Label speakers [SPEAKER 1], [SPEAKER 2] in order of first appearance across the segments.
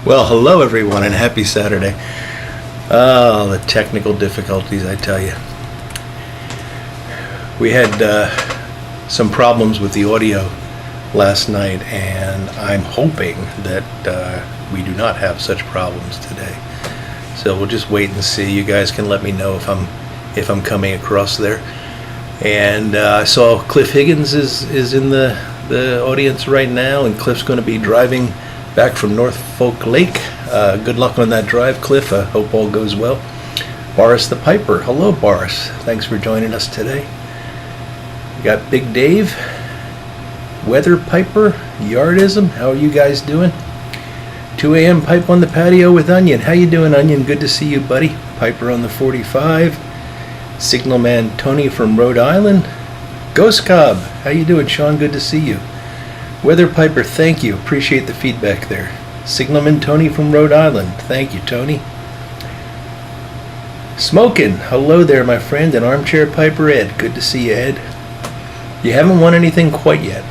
[SPEAKER 1] Well, hello everyone and happy Saturday. Oh, the technical difficulties, I tell you. We had some problems with the audio last night, and I'm hoping that we do not have such problems today. So we'll just wait and see. You guys can let me know if I'm coming across there. And I saw Cliff Higgins is in the audience right now, and Cliff's going to be driving back from Norfolk Lake. Good luck on that drive, Cliff. I hope all goes well. Boris the Piper. Hello, Boris. Thanks for joining us today. We got Big Dave, Weather Piper, Yardism. How are you guys doing? 2 a.m. Pipe on the patio with Onion. How you doing, Onion? Good to see you, buddy. Piper on the 45. Signalman Tony from Rhode Island. Ghost Cobb. How you doing, Sean? Good to see you. Weather Piper, thank you. Appreciate the feedback there. Signalman Tony from Rhode Island. Thank you, Tony. Smokin'. Hello there, my friend. And Armchair Piper Ed. Good to see you, Ed. You haven't won anything quite yet,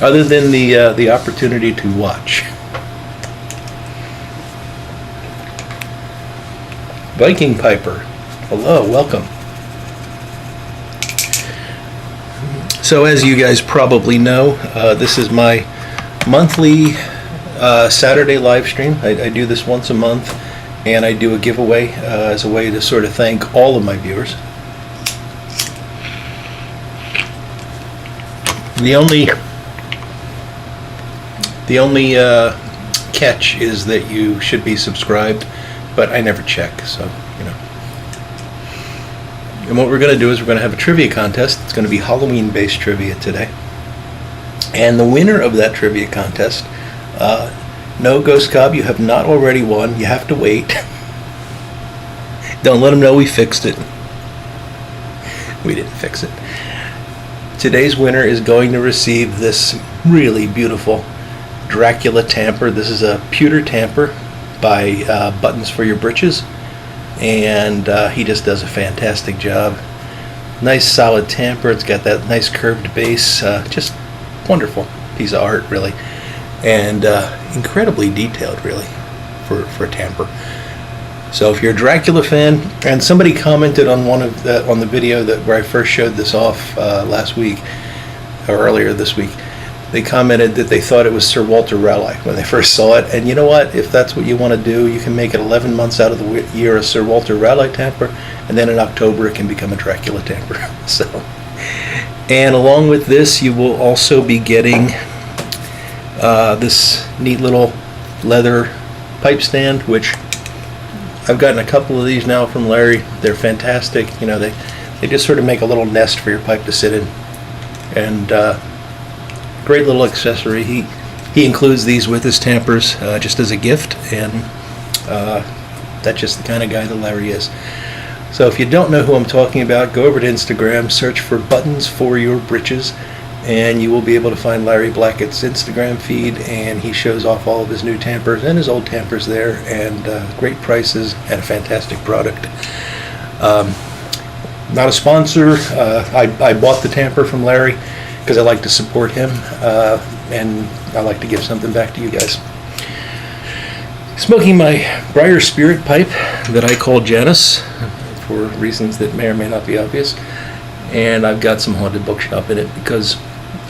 [SPEAKER 1] other than the opportunity to watch. Viking Piper. Hello, welcome. So as you guys probably know, this is my monthly Saturday live stream. I do this once a month, and I do a giveaway as a way to sort of thank all of my viewers. The only catch is that you should be subscribed, but I never check, so you know. And what we're going to do is we're going to have a trivia contest. It's going to be Halloween-based trivia today. And the winner of that trivia contest, no, Ghost Cobb, you have not already won. You have to wait. Don't let them know we fixed it. We didn't fix it. Today's winner is going to receive this really beautiful Dracula Tamper. This is a pewter tamper by Buttons for Your Britches. And he just does a fantastic job. Nice solid tamper. It's got that nice curved base. Just wonderful piece of art, really, and incredibly detailed, really, for a tamper. So if you're a Dracula fan, and somebody commented on on the video where I first showed this off last week or earlier this week, they commented that they thought it was Sir Walter Raleigh when they first saw it. And you know what? If that's what you want to do, you can make it 11 months out of the year a Sir Walter Raleigh tamper, and then in October it can become a Dracula tamper. So, and along with this, you will also be getting this neat little leather pipe stand, which I've gotten a couple of these now from Larry. They're fantastic. You know, they just sort of make a little nest for your pipe to sit in, and great little accessory. He includes these with his tampers just as a gift, and that's just the kind of guy that Larry is. So if you don't know who I'm talking about, go over to Instagram, search for Buttons for Your Britches, and you will be able to find Larry Blackett's Instagram feed, and he shows off all of his new tampers and his old tampers there, and great prices and a fantastic product. Not a sponsor. I bought the tamper from Larry because I like to support him, and I like to give something back to you guys. Smoking my Briar Spirit pipe that I call Janus, for reasons that may or may not be obvious. And I've got some Haunted Bookshop in it because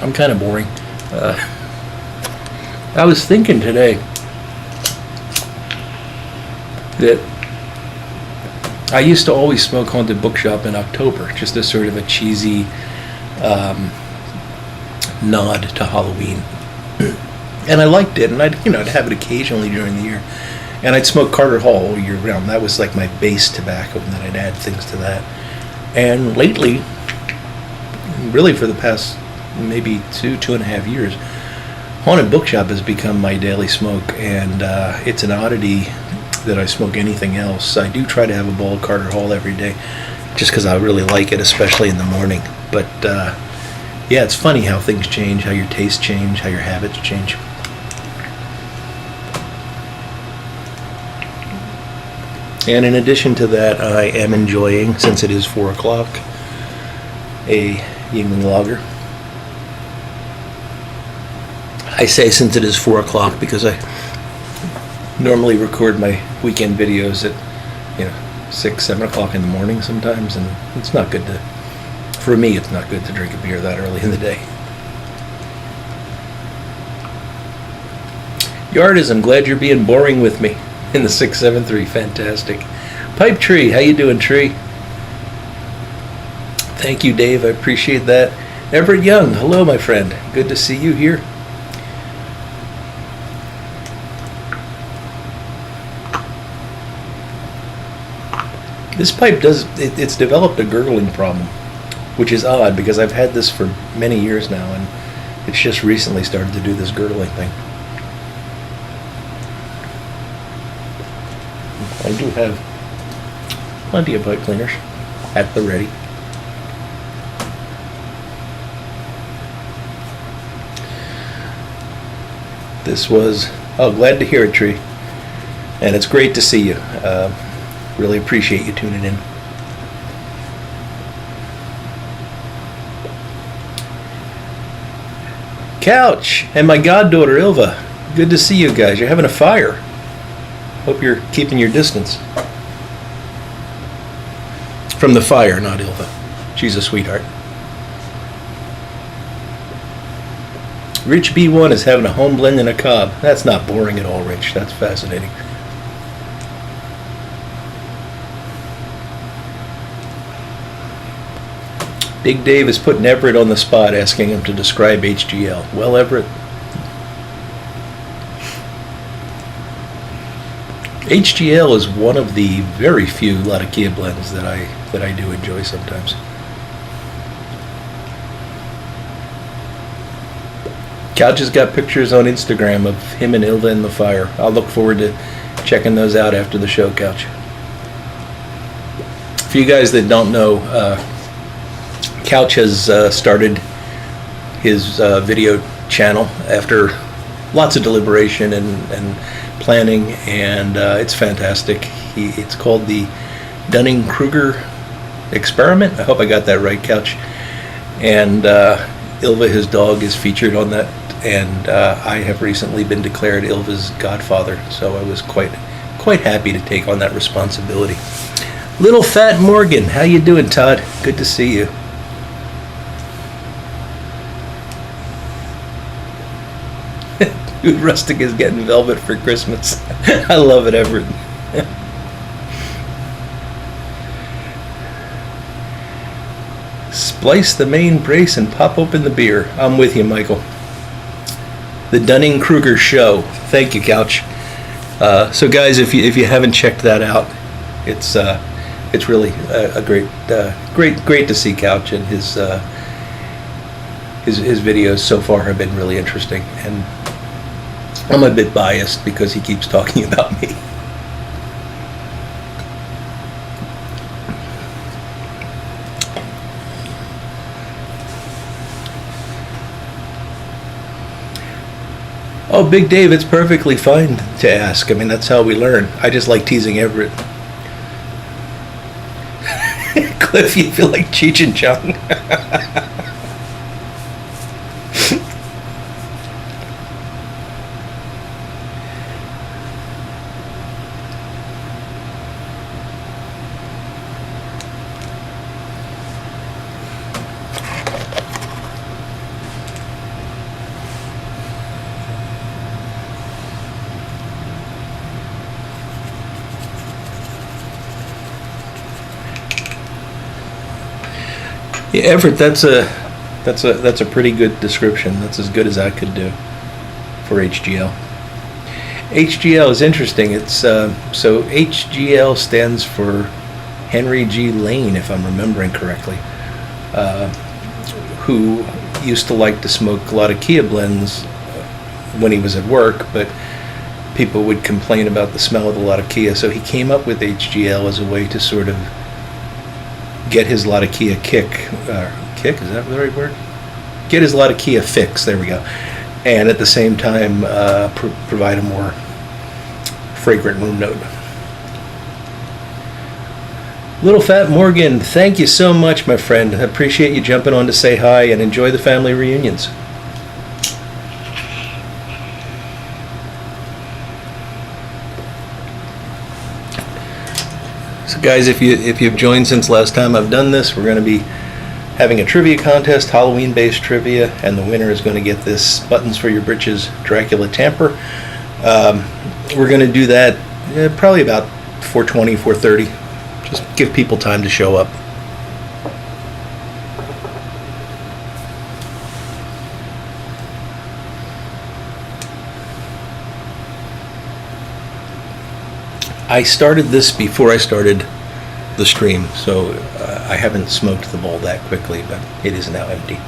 [SPEAKER 1] I'm kind of boring. I was thinking today that I used to always smoke Haunted Bookshop in October, just as sort of a cheesy nod to Halloween. And I liked it, and I'd have it occasionally during the year. And I'd smoke Carter Hall all year round. That was like my base tobacco, and then I'd add things to that. And lately, really for the past maybe 2.5 years, Haunted Bookshop has become my daily smoke, and it's an oddity that I smoke anything else. I do try to have a bowl of Carter Hall every day, just because I really like it, especially in the morning. But yeah, it's funny how things change, how your tastes change, how your habits change. And in addition to that, I am enjoying, since it is 4 o'clock, a Yingling Lager. I say since it is 4 o'clock because I normally record my weekend videos at 6, 7 o'clock in the morning sometimes, and it's not good to, for me, it's not good to drink a beer that early in the day. Yardis, I'm glad you're being boring with me in the 673. Fantastic. Pipe Tree, how you doing, Tree? Thank you, Dave. I appreciate that. Everett Young, hello, my friend. Good to see you here. This pipe it's developed a gurgling problem, which is odd because I've had this for many years now, and it's just recently started to do this gurgling thing. I do have plenty of pipe cleaners at the ready. This was, glad to hear it, Tree. And it's great to see you. Really appreciate you tuning in. Couch and my goddaughter Ilva. Good to see you guys. You're having a fire. Hope you're keeping your distance. From the fire, not Ilva. She's a sweetheart. Rich B1 is having a home blend and a cob. That's not boring at all, Rich. That's fascinating. Big Dave is putting Everett on the spot, asking him to describe HGL. Well, Everett, HGL is one of the very few Latakia blends that I do enjoy sometimes. Couch has got pictures on Instagram of him and Ilva in the fire. I'll look forward to checking those out after the show, Couch. For you guys that don't know, Couch has started his video channel after lots of deliberation and planning, and it's fantastic. It's called the Dunning-Kruger Experiment. I hope I got that right, Couch. And Ilva, his dog, is featured on that, and I have recently been declared Ilva's godfather, so I was quite happy to take on that responsibility. Little Fat Morgan, how you doing, Todd? Good to see you. Dude, Rustic is getting velvet for Christmas. I love it, Everett. Splice the main brace and pop open the beer. I'm with you, Michael. The Dunning-Kruger Show. Thank you, Couch. So, guys, if you haven't checked that out, it's really a great to see Couch, and his videos so far have been really interesting, and I'm a bit biased because he keeps talking about me. Oh, Big Dave, it's perfectly fine to ask. I mean, that's how we learn. I just like teasing Everett. Cliff, you feel like Cheech and Chong? Yeah, Everett, that's a pretty good description. That's as good as I could do for HGL. HGL is interesting. It's so HGL stands for Henry G. Lane, if I'm remembering correctly, who used to like to smoke a lot of Kia blends when he was at work, but people would complain about the smell of the Latakia, so he came up with HGL as a way to sort of get his Latakia kick, is that the right word? Get his Latakia fix, there we go. And at the same time, provide a more fragrant room note. Little Fat Morgan, thank you so much, my friend. I appreciate you jumping on to say hi and enjoy the family reunions. So guys, if you've joined since last time I've done this, we're going to be having a trivia contest, Halloween-based trivia, and the winner is going to get this Buttons for Your Britches Dracula Tamper. We're going to do that probably about 4:20, 4:30. Just give people time to show up. I started this before I started the stream, so I haven't smoked the bowl that quickly, but it is now empty.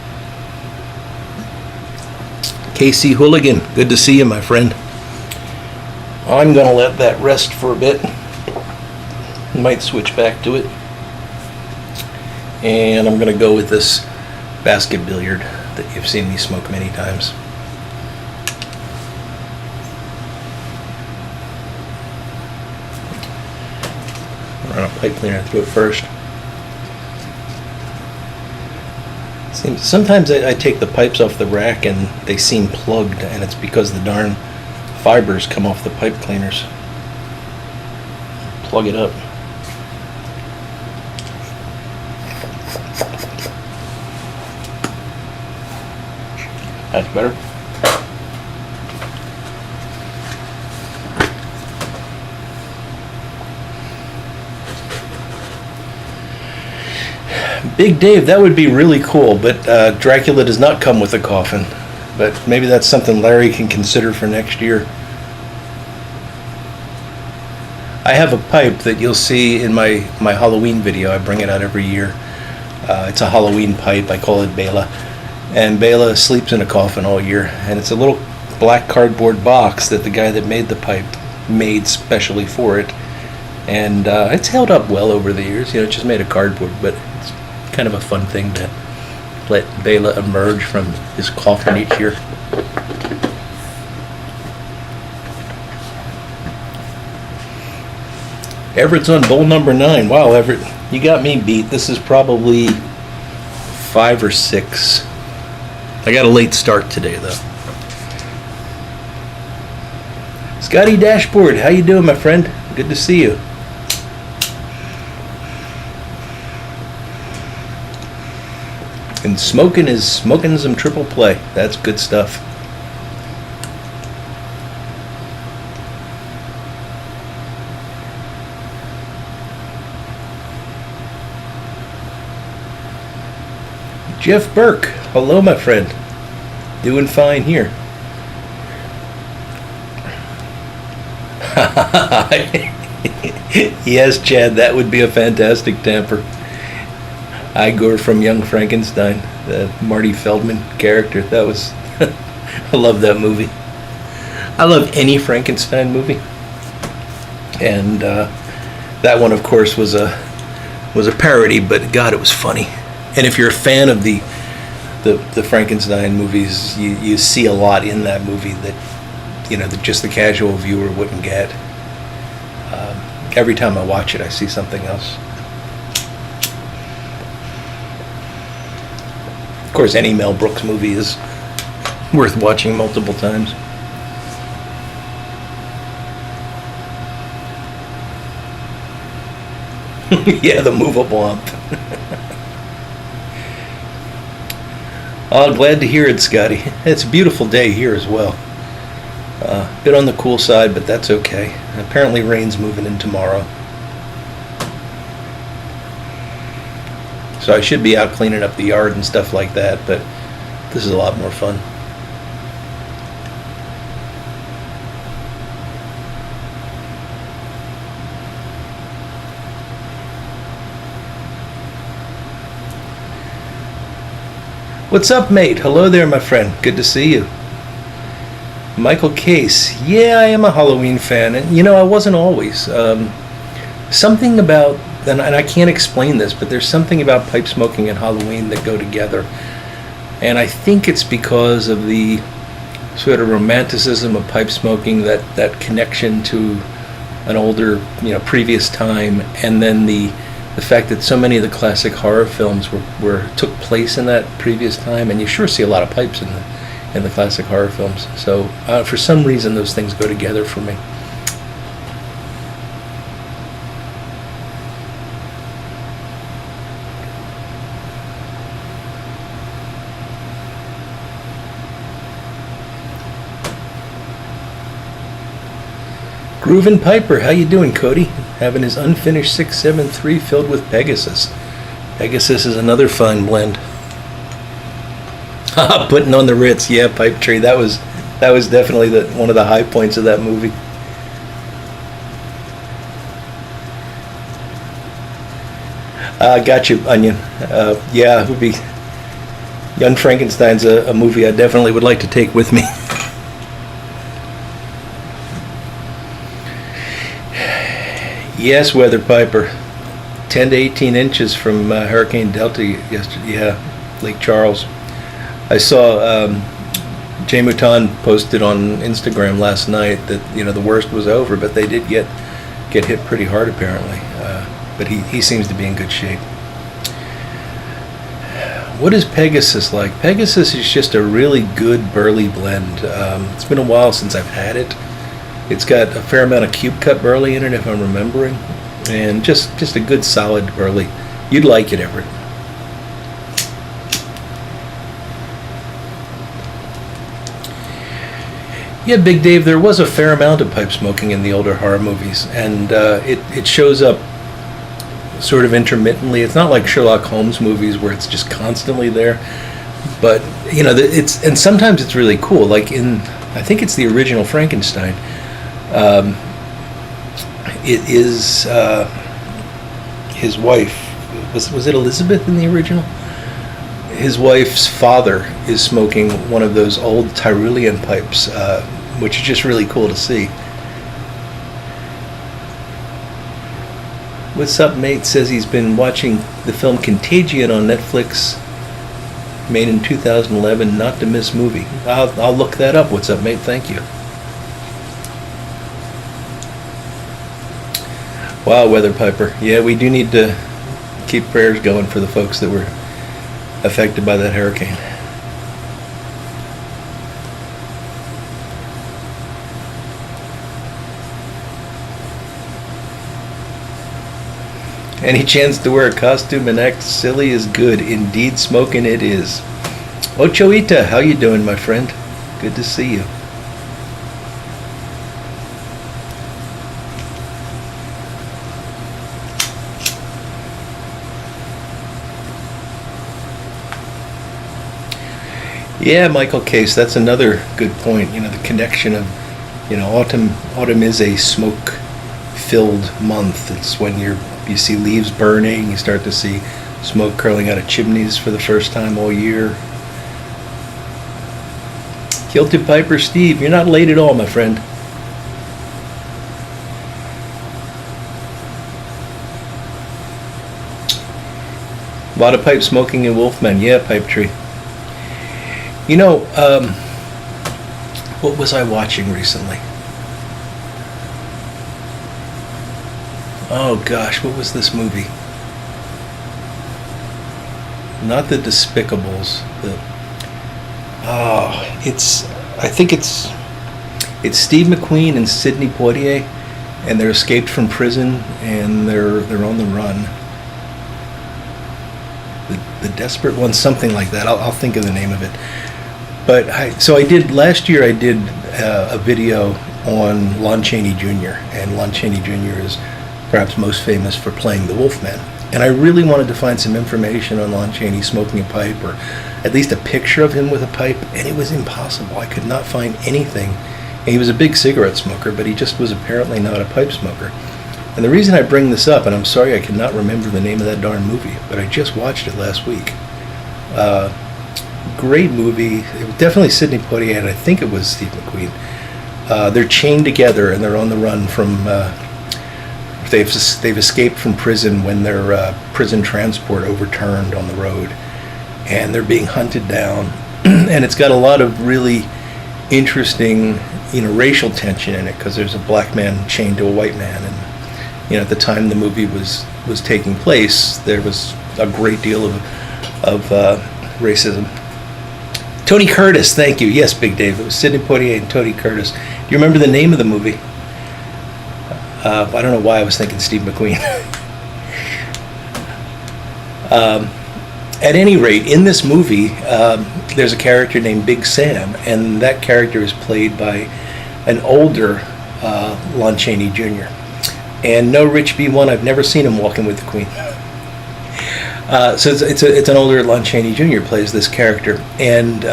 [SPEAKER 1] KC Hooligan, good to see you, my friend. I'm going to let that rest for a bit. Might switch back to it. And I'm going to go with this basket billiard that you've seen me smoke many times. Run a pipe cleaner through it first. Sometimes I take the pipes off the rack and they seem plugged, and it's because the darn fibers come off the pipe cleaners. Plug it up. That's better. Big Dave, that would be really cool, but Dracula does not come with a coffin. But maybe that's something Larry can consider for next year. I have a pipe that you'll see in my Halloween video. I bring it out every year. It's a Halloween pipe. I call it Bela. And Bela sleeps in a coffin all year. And it's a little black cardboard box that the guy that made the pipe made specially for it. And it's held up well over the years. You know, it's just made of cardboard, but it's kind of a fun thing to let Bela emerge from his coffin each year. Everett's on bowl number 9. Wow, Everett, you got me beat. This is probably 5 or 6. I got a late start today, though. Scotty Dashboard, how you doing, my friend? Good to see you. And smoking some triple play. That's good stuff. Jeff Burke, hello, my friend. Doing fine here. Yes, Chad, that would be a fantastic tamper. Igor from Young Frankenstein, the Marty Feldman character. That was, I love that movie. I love any Frankenstein movie, and that one, of course, was a parody. But God, it was funny. And if you're a fan of the Frankenstein movies, you see a lot in that movie that, you know, that just the casual viewer wouldn't get. Every time I watch it, I see something else. Of course, any Mel Brooks movie is worth watching multiple times. Yeah, the movable ump. Oh, glad to hear it, Scotty. It's a beautiful day here as well. Bit on the cool side, but that's okay. Apparently rain's moving in tomorrow. So I should be out cleaning up the yard and stuff like that, but this is a lot more fun. What's up, mate? Hello there, my friend. Good to see you. Michael Case. Yeah, I am a Halloween fan. And, you know, I wasn't always. Something about, and I can't explain this, but there's something about pipe smoking and Halloween that go together. And I think it's because of the sort of romanticism of pipe smoking, that connection to an older, you know, previous time, and then the fact that so many of the classic horror films took place in that previous time, and you sure see a lot of pipes in the classic horror films. So for some reason, those things go together for me. Groovin' Piper, how you doing, Cody? Having his unfinished 673 filled with Pegasus. Pegasus is another fine blend. Putting on the Ritz, yeah, Pipe Tree. That was definitely one of the high points of that movie. Got you, Onion. Yeah, it would be. Young Frankenstein's a movie I definitely would like to take with me. Yes, Weather Piper. 10 to 18 inches from Hurricane Delta yesterday. Yeah, Lake Charles. I saw Jay Mouton posted on Instagram last night that the worst was over, but they did get hit pretty hard apparently. But he seems to be in good shape. What is Pegasus like? Pegasus is just a really good burley blend. It's been a while since I've had it. It's got a fair amount of cube cut burley in it, if I'm remembering, and just a good solid burley. You'd like it, Everett. Yeah, Big Dave, there was a fair amount of pipe smoking in the older horror movies, and it shows up sort of intermittently. It's not like Sherlock Holmes movies where it's just constantly there, but and sometimes it's really cool. Like I think it's the original Frankenstein. It is his wife. Was it Elizabeth in the original? His wife's father is smoking one of those old Tyrolean pipes, which is just really cool to see. What's up, mate? Says he's been watching the film Contagion on Netflix, made in 2011. Not to miss movie. I'll look that up. What's up, mate? Thank you. Wow, Weather Piper. Yeah, we do need to keep prayers going for the folks that were affected by that hurricane. Any chance to wear a costume and act silly is good. Indeed, smoking it is. Ochoita, how you doing, my friend? Good to see you. Yeah, Michael Case, that's another good point. The connection of, autumn is a smoke-filled month. It's when you see leaves burning, you start to see smoke curling out of chimneys for the first time all year. Kilted Piper Steve, you're not late at all, my friend. A lot of pipe smoking in Wolfman. Yeah, Pipe Tree. What was I watching recently? Oh gosh, what was this movie? Not The Despicables. I think it's Steve McQueen and Sidney Poitier, and they're escaped from prison and they're on the run. The Desperate One, something like that. I'll think of the name of it. But last year I did a video on Lon Chaney Jr., and Lon Chaney Jr. is perhaps most famous for playing the Wolfman. And I really wanted to find some information on Lon Chaney smoking a pipe, or at least a picture of him with a pipe, and it was impossible. I could not find anything. And he was a big cigarette smoker, but he just was apparently not a pipe smoker. And the reason I bring this up, and I'm sorry I cannot remember the name of that darn movie, but I just watched it last week. Great movie. It was definitely Sidney Poitier, and I think it was Steve McQueen. They're chained together and they're on the run from. They've escaped from prison when their prison transport overturned on the road, and they're being hunted down. And it's got a lot of really interesting, racial tension in it, because there's a black man chained to a white man, and at the time the movie was taking place, there was a great deal of racism. Tony Curtis, thank you. Yes, Big Dave. It was Sidney Poitier and Tony Curtis. Do you remember the name of the movie? I don't know why I was thinking Steve McQueen. At any rate, in this movie, there's a character named Big Sam, and that character is played by an older Lon Chaney Jr. And no Rich B1, I've never seen him walking with the Queen. So it's an older Lon Chaney Jr. plays this character, and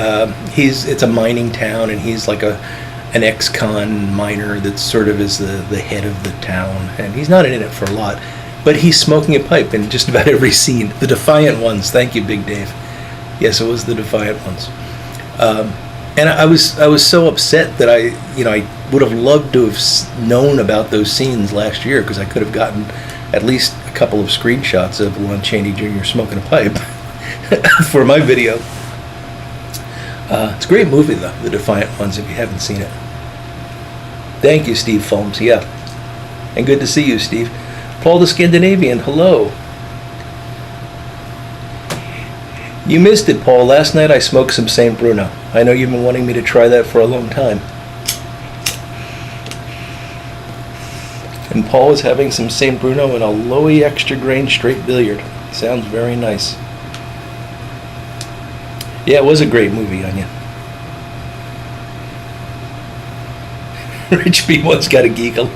[SPEAKER 1] it's a mining town, and he's like an ex-con miner that sort of is the head of the town, and he's not in it for a lot, but he's smoking a pipe in just about every scene. The Defiant Ones, thank you, Big Dave. Yes, it was the Defiant Ones. And I was so upset that I would have loved to have known about those scenes last year, because I could have gotten at least a couple of screenshots of Lon Chaney Jr. smoking a pipe for my video. It's a great movie, though, The Defiant Ones, if you haven't seen it. Thank you, Steve Fulms. Yeah. And good to see you, Steve. Paul the Scandinavian, hello. You missed it, Paul. Last night I smoked some St. Bruno. I know you've been wanting me to try that for a long time. And Paul is having some St. Bruno and a Lowy extra grain straight billiard. Sounds very nice. Yeah, it was a great movie, Anya. Rich B1's got a giggle.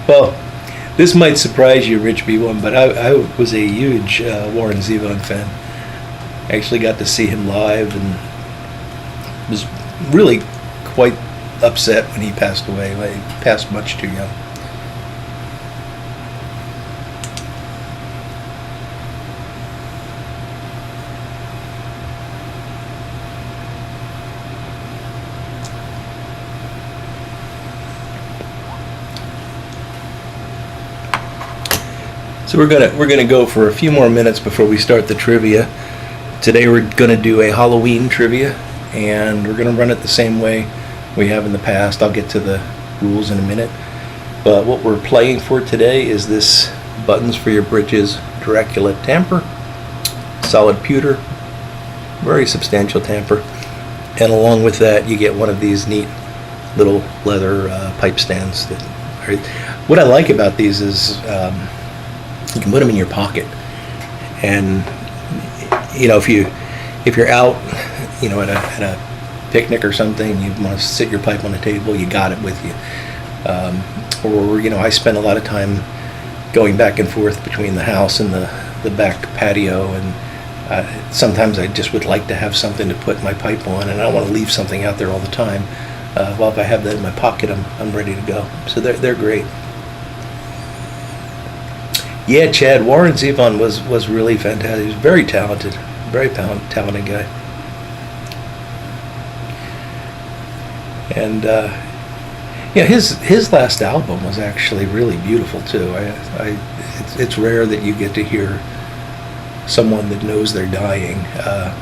[SPEAKER 1] Well, this might surprise you, Rich B1, but I was a huge Warren Zevon fan. I actually got to see him live and was really quite upset when he passed away. He passed much too young. So we're gonna go for a few more minutes before we start the trivia. Today we're gonna do a Halloween trivia, and we're gonna run it the same way we have in the past. I'll get to the rules in a minute. But what we're playing for today is this Buttons for Your Britches Dracula Tamper, solid pewter, very substantial tamper, and along with that you get one of these neat little leather pipe stands. What I like about these is you can put them in your pocket, and if you're out, at a picnic or something, you want to sit your pipe on the table, you got it with you. Or I spend a lot of time going back and forth between the house and the back patio, and sometimes I just would like to have something to put my pipe on, and I don't want to leave something out there all the time. Well, if I have that in my pocket, I'm ready to go. So they're great. Yeah, Chad, Warren Zevon was really fantastic. He was very talented guy. And his last album was actually really beautiful too. It's rare that you get to hear someone that knows they're dying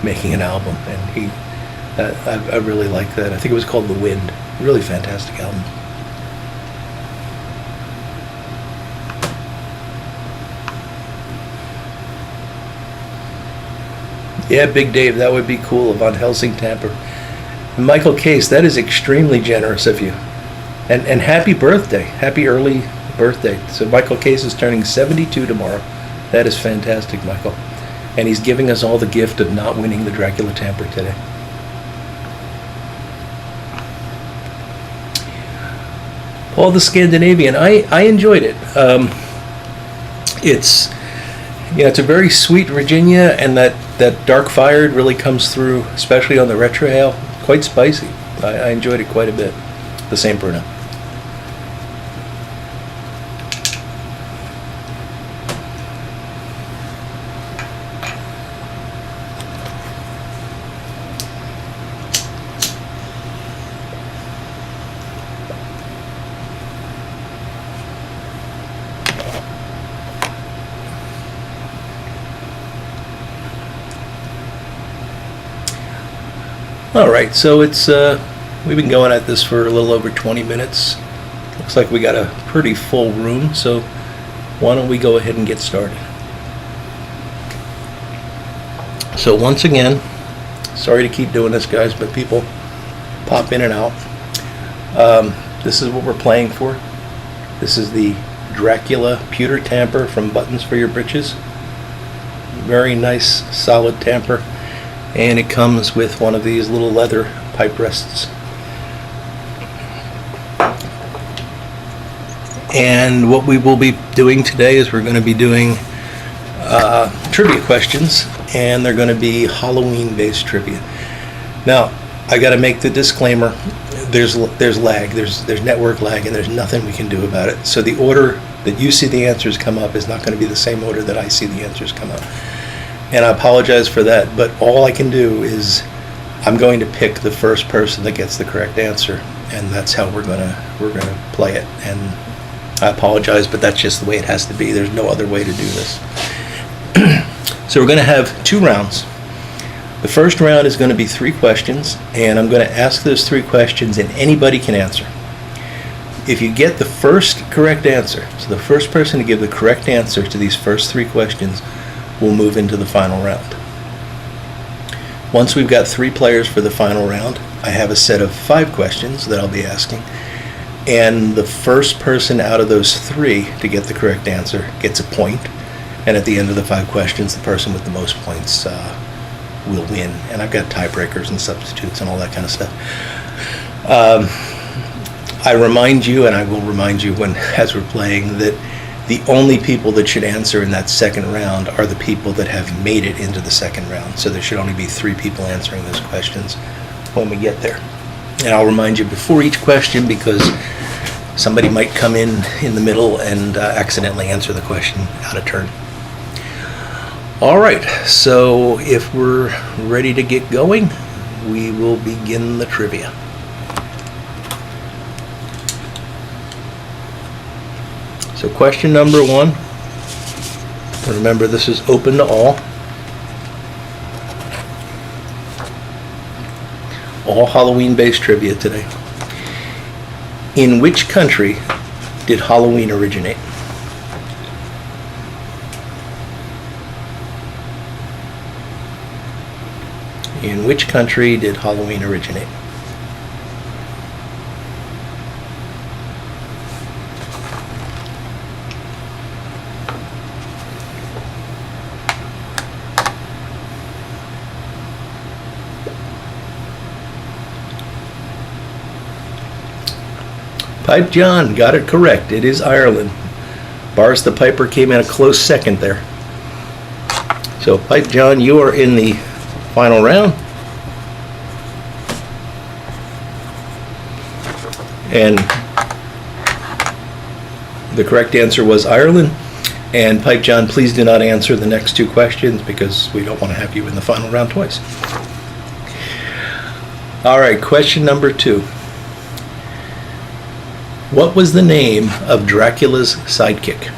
[SPEAKER 1] making an album, and I really like that. I think it was called The Wind. Really fantastic album. Yeah, Big Dave, that would be cool. Von Helsing Tamper. Michael Case, that is extremely generous of you. And happy birthday. Happy early birthday. So Michael Case is turning 72 tomorrow. That is fantastic, Michael. And he's giving us all the gift of not winning the Dracula Tamper today. Paul the Scandinavian, I enjoyed it. It's a very sweet Virginia, and that dark fired really comes through, especially on the retrohale. Quite spicy. I enjoyed it quite a bit. The St. Bruno. Alright, so we've been going at this for a little over 20 minutes. Looks like we got a pretty full room, so why don't we go ahead and get started. So once again, sorry to keep doing this, guys, but people pop in and out. This is what we're playing for. This is the Dracula Pewter Tamper from Buttons for Your Britches. Very nice, solid tamper. And it comes with one of these little leather pipe rests. And what we will be doing today is we're going to be doing trivia questions, and they're going to be Halloween-based trivia. Now, I got to make the disclaimer: there's lag, there's network lag, and there's nothing we can do about it. So the order that you see the answers come up is not going to be the same order that I see the answers come up. And I apologize for that, but all I can do is I'm going to pick the first person that gets the correct answer, and that's how we're gonna play it. And I apologize, but that's just the way it has to be. There's no other way to do this. So we're going to have 2 rounds. The first round is going to be 3 questions, and I'm going to ask those 3 questions, and anybody can answer. If you get the first correct answer, so the first person to give the correct answer to these first 3 questions will move into the final round. Once we've got 3 players for the final round, I have a set of 5 questions that I'll be asking, and the first person out of those 3 to get the correct answer gets a point. And at the end of the 5 questions, the person with the most points will win. And I've got tiebreakers and substitutes and all that kind of stuff. I remind you, and I will remind you as we're playing, that the only people that should answer in that second round are the people that have made it into the second round. So there should only be 3 people answering those questions when we get there. And I'll remind you before each question, because somebody might come in the middle and accidentally answer the question out of turn. All right, so if we're ready to get going, we will begin the trivia. So question number 1, remember this is open to all. All Halloween-based trivia today. In which country did Halloween originate? In which country did Halloween originate? Pipe John got it correct. It is Ireland. Bars the Piper came in a close second there. So Pipe John, you are in the final round. And the correct answer was Ireland. And Pipe John, please do not answer the next 2 questions because we don't want to have you in the final round twice. All right, question number 2. What was the name of Dracula's sidekick?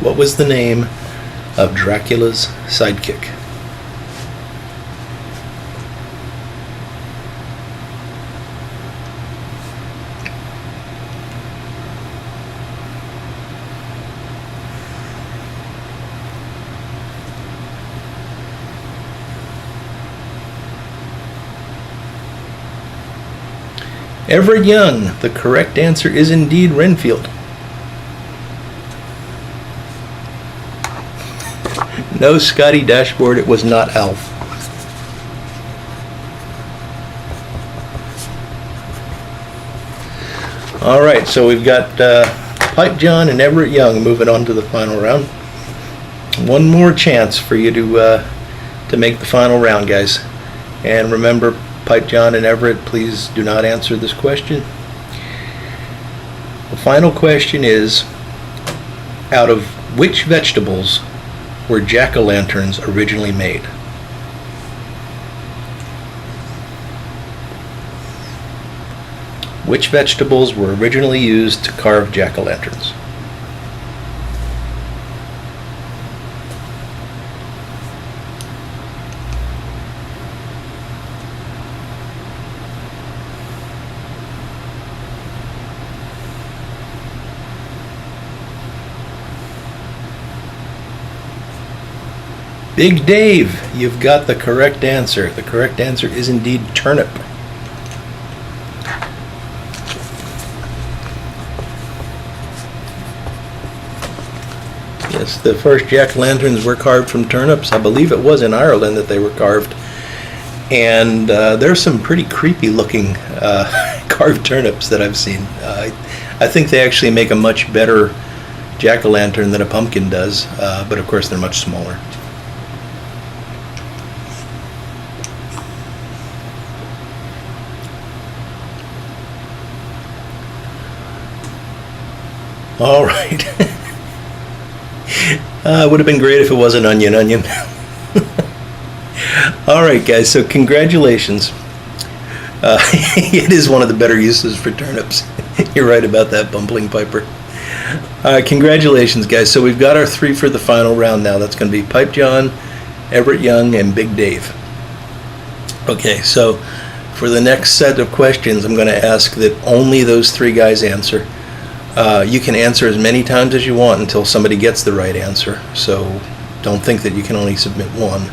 [SPEAKER 1] What was the name of Dracula's sidekick? Everett Young. The correct answer is indeed Renfield. No, Scotty Dashboard, it was not Alf. All right, so we've got Pipe John and Everett Young moving on to the final round. One more chance for you to make the final round, guys. And remember, Pipe John and Everett, please do not answer this question. The final question is, out of which vegetables were jack-o'-lanterns originally made? Which vegetables were originally used to carve jack-o'-lanterns? Big Dave, you've got the correct answer. The correct answer is indeed turnip. Yes, the first jack-o'-lanterns were carved from turnips. I believe it was in Ireland that they were carved. And there's some pretty creepy-looking carved turnips that I've seen. I think they actually make a much better jack-o'-lantern than a pumpkin does, but of course they're much smaller. All right. It would have been great if it was an onion. All right, guys, so congratulations. It is one of the better uses for turnips. You're right about that, Bumbling Piper. Congratulations, guys. So we've got our 3 for the final round now. That's going to be Pipe John, Everett Young, and Big Dave. Okay, so for the next set of questions, I'm going to ask that only those 3 guys answer. You can answer as many times as you want until somebody gets the right answer. So don't think that you can only submit one.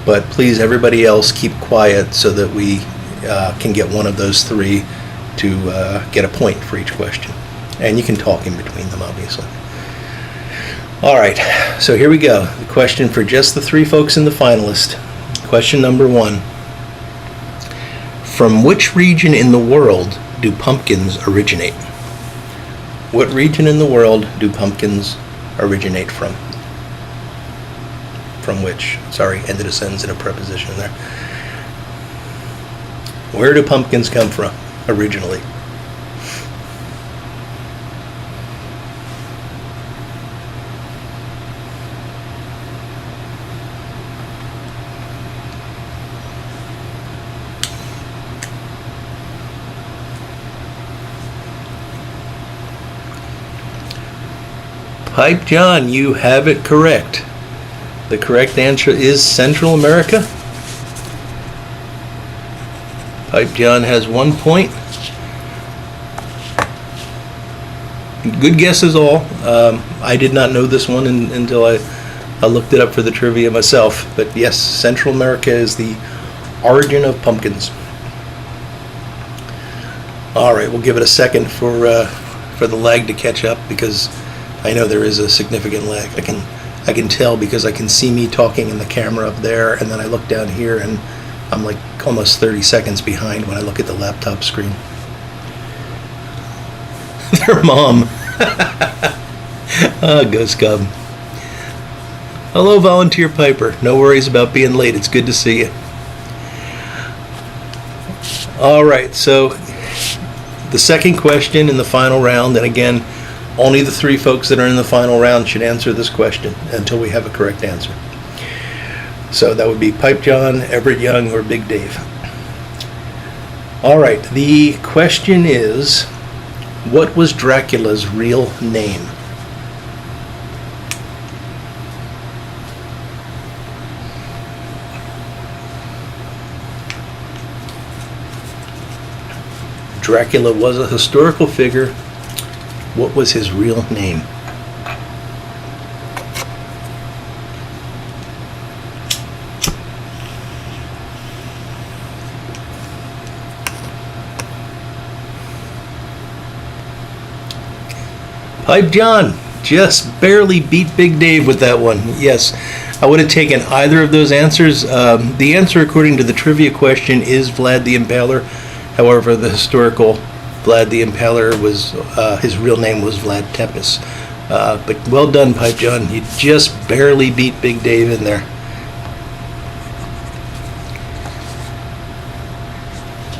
[SPEAKER 1] But please, everybody else, keep quiet so that we can get one of those 3 to get a point for each question. And you can talk in between them, obviously. All right, so here we go. The question for just the 3 folks in the finalist. Question number 1. From which region in the world do pumpkins originate? What region in the world do pumpkins originate from? From which? Sorry, ended a sentence in a preposition there. Where do pumpkins come from originally? Pipe John, you have it correct. The correct answer is Central America. Pipe John has 1 point. Good guesses all. I did not know this one until I looked it up for the trivia myself. But yes, Central America is the origin of pumpkins. All right, we'll give it a second for the lag to catch up, because I know there is a significant lag. I can tell because I can see me talking in the camera up there, and then I look down here and I'm like almost 30 seconds behind when I look at the laptop screen. Their mom. Go Scub. Hello, Volunteer Piper. No worries about being late. It's good to see you. All right, so the second question in the final round, and again, only the 3 folks that are in the final round should answer this question until we have a correct answer. So that would be Pipe John, Everett Young, or Big Dave. All right, the question is, what was Dracula's real name? Dracula was a historical figure. What was his real name? Pipe John just barely beat Big Dave with that one. Yes, I would have taken either of those answers. The answer, according to the trivia question, is Vlad the Impaler. However, the historical Vlad the Impaler was, his real name was Vlad Tepes. But well done, Pipe John. You just barely beat Big Dave in there.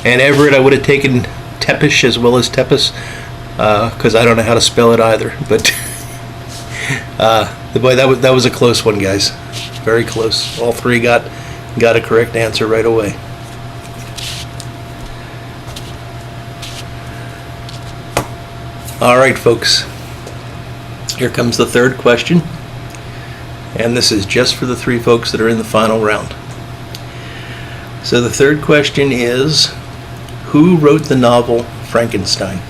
[SPEAKER 1] And Everett, I would have taken Tepish as well as Tepes, because I don't know how to spell it either. But boy, that was a close one, guys. Very close. All 3 got a correct answer right away. All right, folks, here comes the third question, and this is just for the 3 folks that are in the final round. So the third question is, who wrote the novel Frankenstein?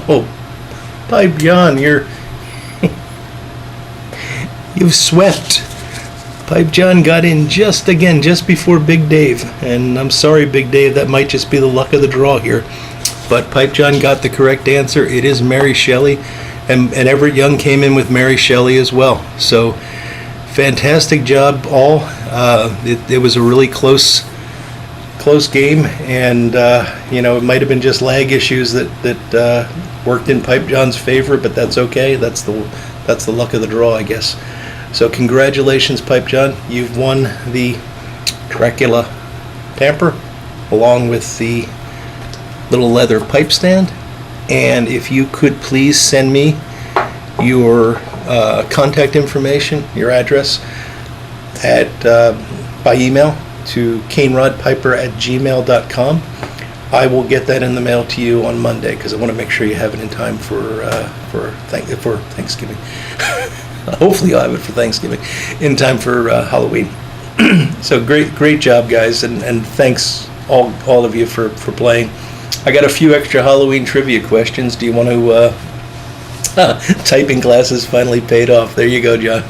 [SPEAKER 1] Oh, Pipe John, you've swept. Pipe John got in just before Big Dave. And I'm sorry, Big Dave, that might just be the luck of the draw here. But Pipe John got the correct answer. It is Mary Shelley. And Everett Young came in with Mary Shelley as well. So, fantastic job, all. It was a really close game. And, it might have been just lag issues that worked in Pipe John's favor, but that's okay. That's the luck of the draw, I guess. So congratulations, Pipe John. You've won the Dracula Tamper, along with the little leather pipe stand. And if you could please send me your contact information, your address, by email to canerodpiper@gmail.com. I will get that in the mail to you on Monday, because I want to make sure you have it in time for Thanksgiving. Hopefully you'll have it for Thanksgiving, in time for Halloween. So great job, guys, and thanks all of you for playing. I got a few extra Halloween trivia questions. Do you want to? Typing classes finally paid off. There you go, John.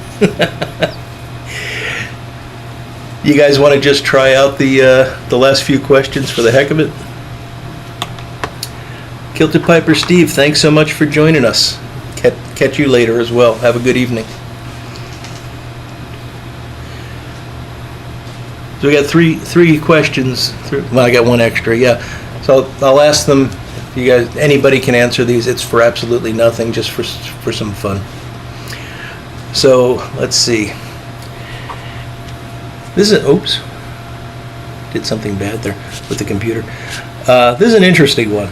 [SPEAKER 1] You guys want to just try out the last few questions for the heck of it? Kilted Piper Steve, thanks so much for joining us. Catch you later as well. Have a good evening. So we got three questions. Well, I got one extra, yeah. So I'll ask them. If you guys, anybody can answer these. It's for absolutely nothing, just for some fun. So let's see. This is oops. Did something bad there with the computer. This is an interesting one.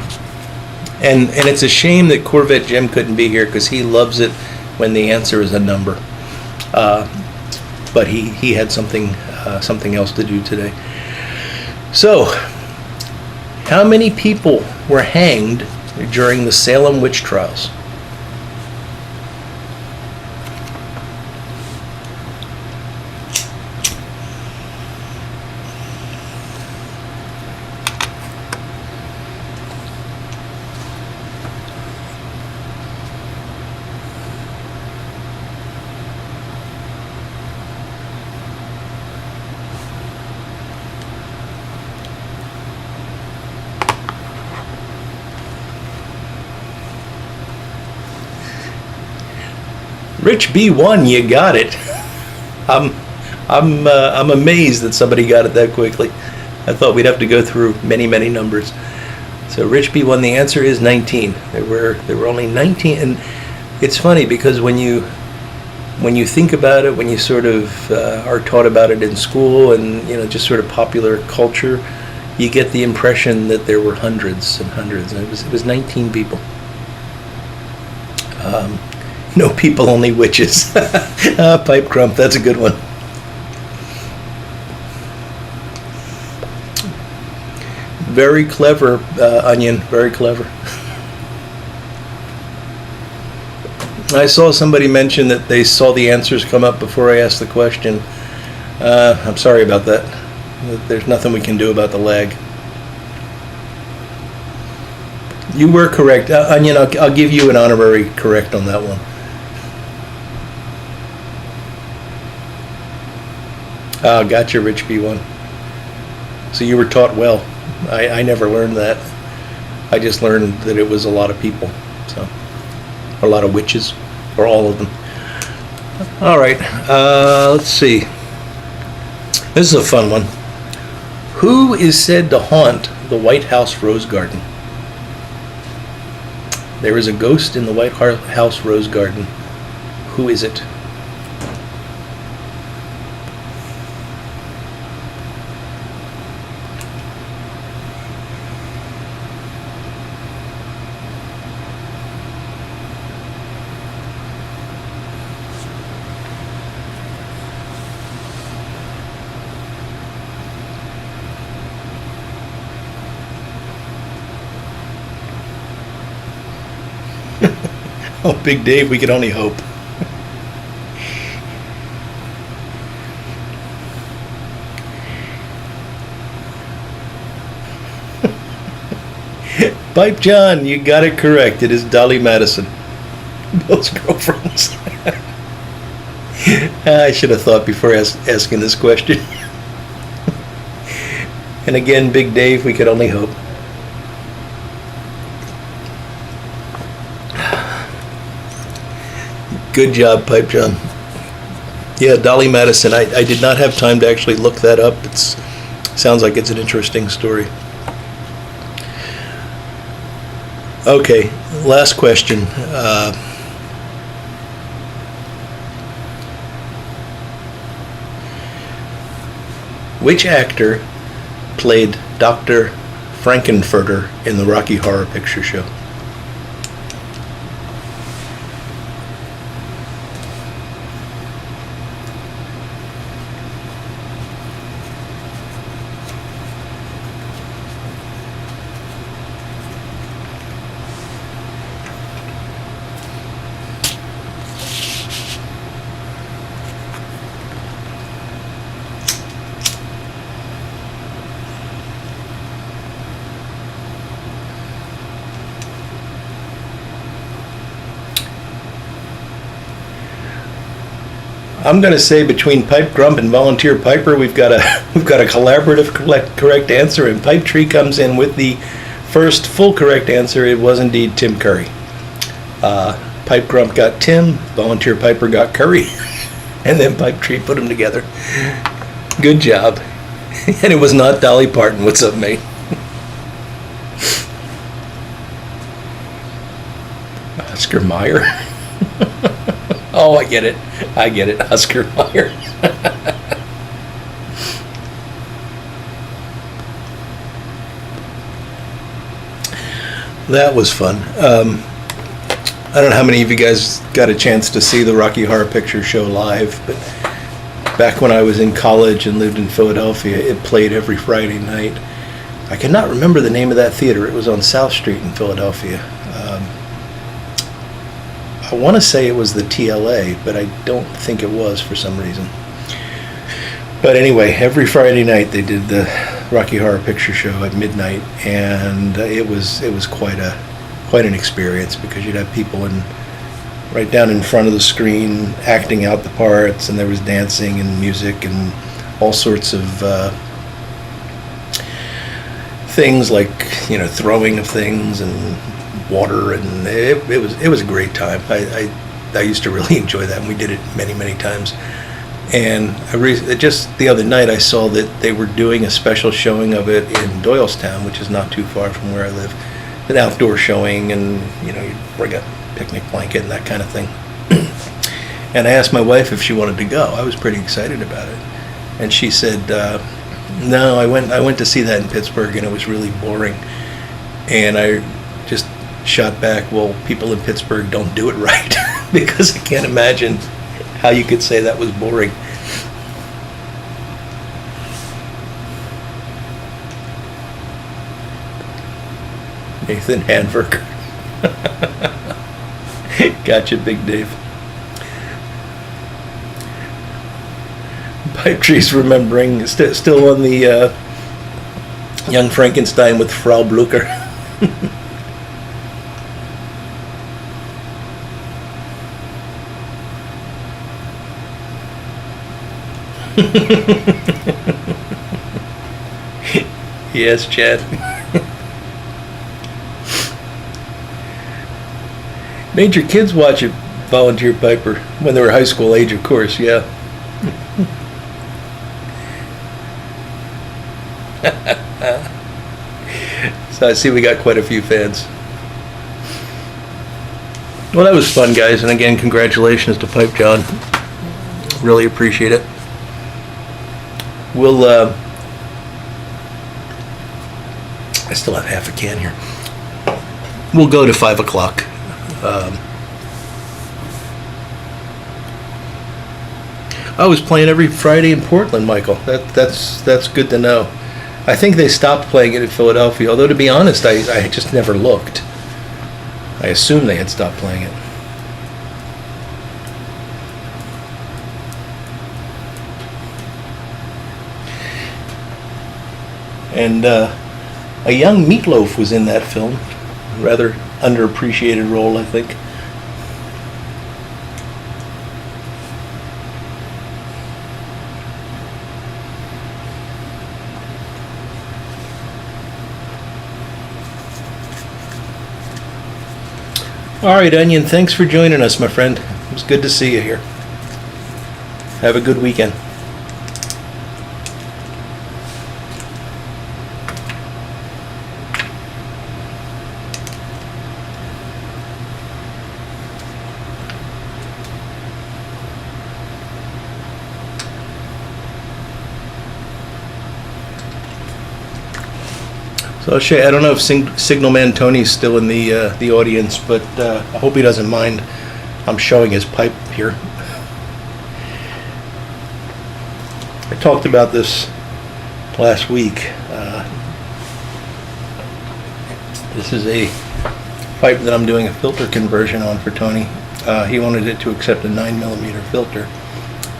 [SPEAKER 1] And it's a shame that Corvette Jim couldn't be here, because he loves it when the answer is a number. But he had something else to do today. So, how many people were hanged during the Salem witch trials? Rich B1, you got it. I'm amazed that somebody got it that quickly. I thought we'd have to go through many numbers. So Rich B1, the answer is 19. There were only 19, and it's funny because when you think about it, when you sort of are taught about it in school, and just sort of popular culture, you get the impression that there were hundreds and hundreds, and it was 19 people. No people, only witches. Pipe Crump, that's a good one. Very clever, Onion, very clever. I saw somebody mention that they saw the answers come up before I asked the question. I'm sorry about that. There's nothing we can do about the lag. You were correct. Onion, I'll give you an honorary correct on that one. Gotcha, Rich B1. So you were taught well. I never learned that. I just learned that it was a lot of people. So, a lot of witches, or all of them. All right, let's see. This is a fun one. Who is said to haunt the White House Rose Garden? There is a ghost in the White House Rose Garden. Who is it? Oh, Big Dave, we could only hope. Pipe John, you got it correct. It is Dolly Madison. Those girlfriends. I should have thought before asking this question. And again, Big Dave, we could only hope. Good job, Pipe John. Yeah, Dolly Madison. I did not have time to actually look that up. It sounds like it's an interesting story. Okay, last question. Which actor played Dr. Frankenfurter in the Rocky Horror Picture Show? I'm going to say between Pipe Grump and Volunteer Piper, we've got a collaborative correct answer, and Pipe Tree comes in with the first full correct answer. It was indeed Tim Curry. Pipe Grump got Tim, Volunteer Piper got Curry, and then Pipe Tree put them together. Good job. And it was not Dolly Parton. What's up, mate? Oscar Mayer. Oh, I get it, Oscar Mayer. That was fun. I don't know how many of you guys got a chance to see the Rocky Horror Picture Show live, but back when I was in college and lived in Philadelphia, it played every Friday night. I cannot remember the name of that theater. It was on South Street in Philadelphia. I want to say it was the TLA, but I don't think it was for some reason. But anyway, every Friday night they did the Rocky Horror Picture Show at midnight, and it was quite an experience, because you'd have people right down in front of the screen acting out the parts, and there was dancing and music and all sorts of things, like, throwing of things and water, and it was a great time. I used to really enjoy that, and we did it many times. And just the other night I saw that they were doing a special showing of it in Doylestown, which is not too far from where I live. An outdoor showing, and you bring a picnic blanket and that kind of thing. And I asked my wife if she wanted to go. I was pretty excited about it, and she said, "No, I went to see that in Pittsburgh, and it was really boring." And I just shot back, "Well, people in Pittsburgh don't do it right," because I can't imagine how you could say that was boring. Nathan Hanverker. Gotcha, Big Dave. Pipe Tree's remembering, still on the Young Frankenstein with Frau Blucher. Yes, Chad. Made your kids watch it, Volunteer Piper, when they were high school age, of course, yeah. So I see we got quite a few fans. Well, that was fun, guys, and again, congratulations to Pipe John. Really appreciate it. We'll, I still have half a can here. We'll go to 5 o'clock. I was playing every Friday in Portland, Michael. That's good to know. I think they stopped playing it in Philadelphia, although to be honest, I just never looked. I assumed they had stopped playing it. And a young Meatloaf was in that film. rather underappreciated role, I think. All right, Onion, thanks for joining us, my friend. It was good to see you here. Have a good weekend. So I'll show you, I don't know if Signal Man Tony's still in the audience, but I hope he doesn't mind. I'm showing his pipe here. I talked about this last week. This is a pipe that I'm doing a filter conversion on for Tony. He wanted it to accept a 9mm filter.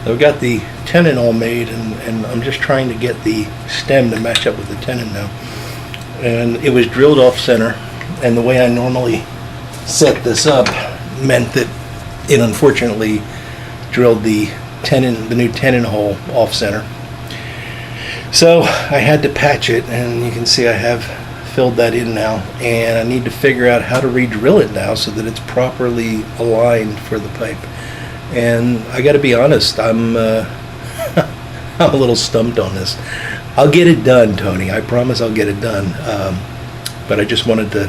[SPEAKER 1] I've got the tenon all made, and I'm just trying to get the stem to match up with the tenon now. And it was drilled off center, and the way I normally set this up meant that it unfortunately drilled the new tenon hole off center. So I had to patch it, and you can see I have filled that in now, and I need to figure out how to re-drill it now so that it's properly aligned for the pipe. And I got to be honest, I'm I'm a little stumped on this. I'll get it done, Tony. I promise I'll get it done. But I just wanted to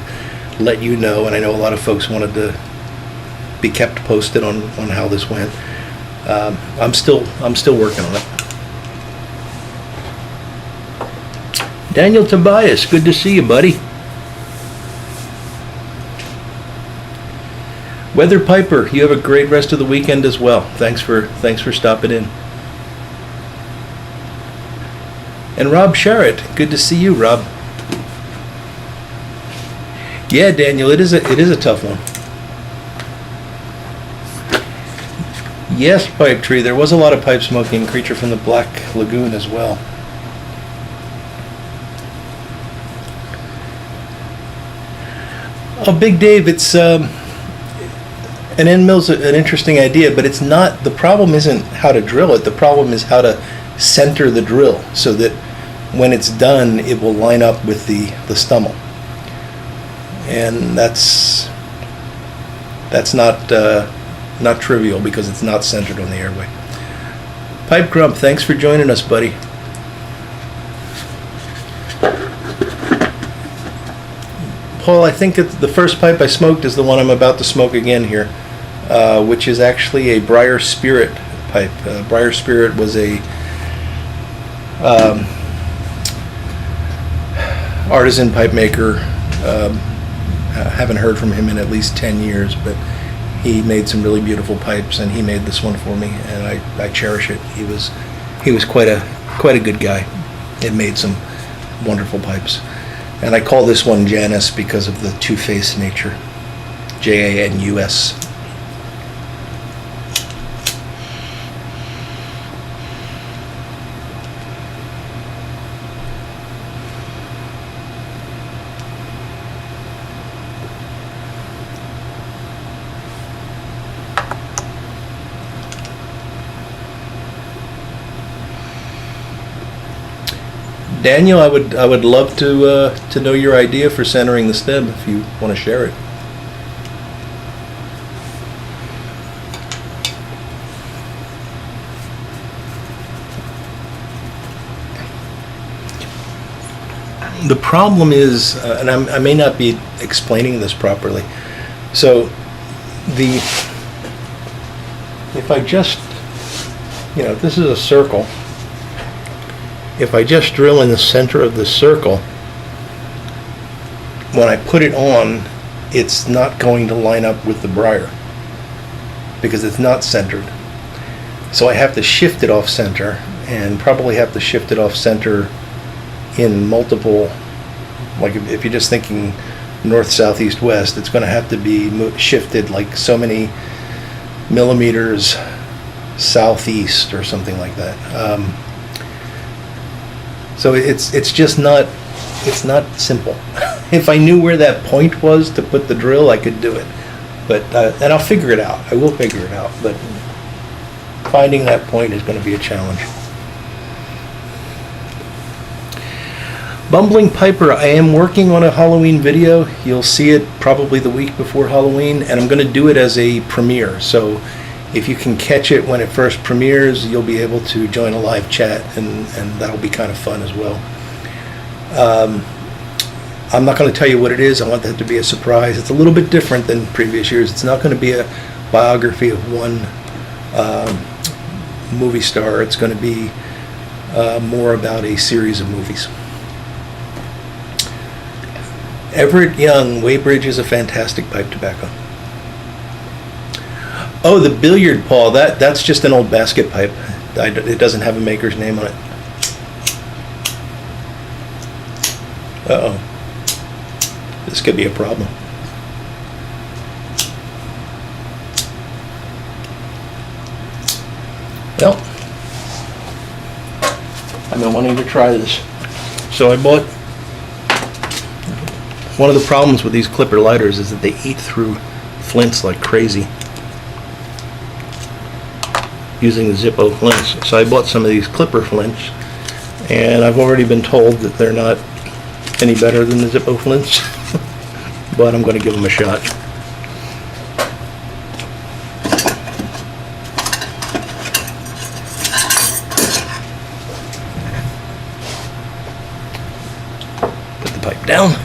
[SPEAKER 1] let you know, and I know a lot of folks wanted to be kept posted on how this went. I'm still working on it. Daniel Tobias, good to see you, buddy. Weather Piper, you have a great rest of the weekend as well. Thanks for stopping in. And Rob Sharrett, good to see you, Rob. Yeah, Daniel, it is a tough one. Yes, Pipe Tree, there was a lot of pipe smoking, Creature from the Black Lagoon as well. Oh, Big Dave, it's an end mill's an interesting idea, but it's not. The problem isn't how to drill it. The problem is how to center the drill so that when it's done, it will line up with the stummel. And that's not trivial because it's not centered on the airway. Pipe Grump, thanks for joining us, buddy. Paul, I think the first pipe I smoked is the one I'm about to smoke again here, which is actually a Briar Spirit pipe. Briar Spirit was a artisan pipe maker. I haven't heard from him in at least 10 years, but he made some really beautiful pipes, and he made this one for me, and I cherish it. He was quite a good guy. It made some wonderful pipes. And I call this one Janus because of the two-faced nature. Janus. Daniel, I would love to know your idea for centering the stem if you want to share it. The problem is, and I may not be explaining this properly. So, if I just, this is a circle. If I just drill in the center of the circle, when I put it on, it's not going to line up with the briar because it's not centered. So I have to shift it off center, and probably have to shift it off center in multiple, like if you're just thinking north, south, east, west, it's going to have to be shifted like so many millimeters southeast or something like that. So it's just not it's not simple. If I knew where that point was to put the drill, I could do it. But and I'll figure it out. I will figure it out. But finding that point is going to be a challenge. Bumbling Piper, I am working on a Halloween video. You'll see it probably the week before Halloween, and I'm going to do it as a premiere. So if you can catch it when it first premieres, you'll be able to join a live chat, and that'll be kind of fun as well. I'm not going to tell you what it is. I want that to be a surprise. It's a little bit different than previous years. It's not going to be a biography of one movie star. It's going to be more about a series of movies. Everett Young, Weybridge is a fantastic pipe tobacco. Oh, the billiard paw, that's just an old basket pipe. It doesn't have a maker's name on it. Uh-oh. This could be a problem. Well, I've been wanting to try this. So I bought... One of the problems with these clipper lighters is that they eat through flints like crazy using the Zippo flints. So I bought some of these clipper flints, and I've already been told that they're not any better than the Zippo flints, but I'm going to give them a shot. Put the pipe down.